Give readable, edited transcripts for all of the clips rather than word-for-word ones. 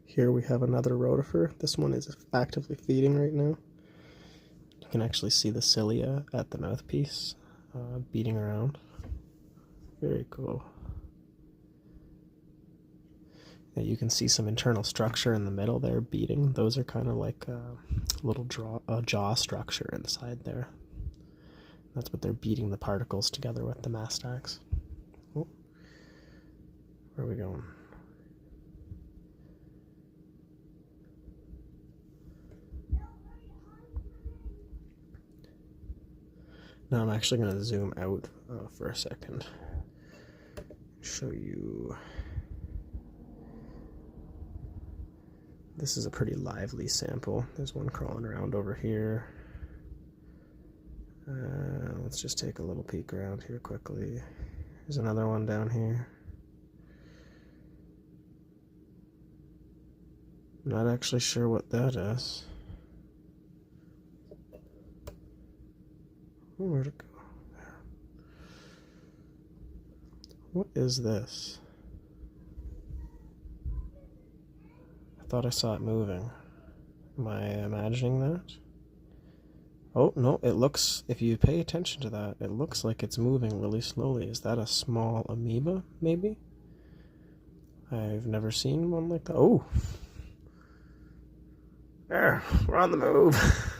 Here we have another rotifer. This one is actively feeding right now. You can actually see the cilia at the mouthpiece beating around. Very cool. Yeah, you can see some internal structure in the middle there beating. Those are kind of like a little jaw structure inside there. That's what they're beating the particles together with, the mastax. Oh, where are we going? Now I'm actually going to zoom out for a second. Show you. This is a pretty lively sample. There's one crawling around over here. Let's just take a little peek around here quickly. There's another one down here. I'm not actually sure what that is. Oh, where'd it go? There. What is this? I thought I saw it moving. Am I imagining that? Oh, no, it looks, if you pay attention to that, it looks like it's moving really slowly. Is that a small amoeba, maybe? I've never seen one like that. Oh! There, we're on the move.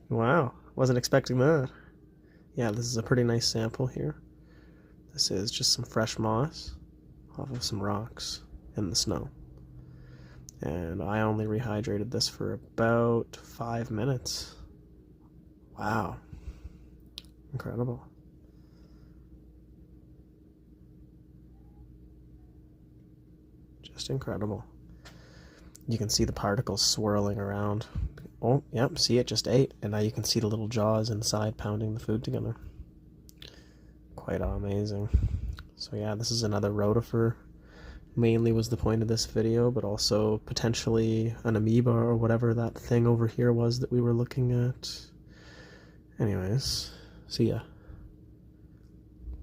Wow, wasn't expecting that. Yeah, this is a pretty nice sample here. This is just some fresh moss off of some rocks in the snow. And I only rehydrated this for about 5 minutes. Wow. Incredible. Just incredible. You can see the particles swirling around. Oh, yep, see, it just ate. And now you can see the little jaws inside pounding the food together. Quite amazing. So yeah, this is another rotifer. Mainly was the point of this video, but also potentially an amoeba or whatever that thing over here was that we were looking at. Anyways, see ya.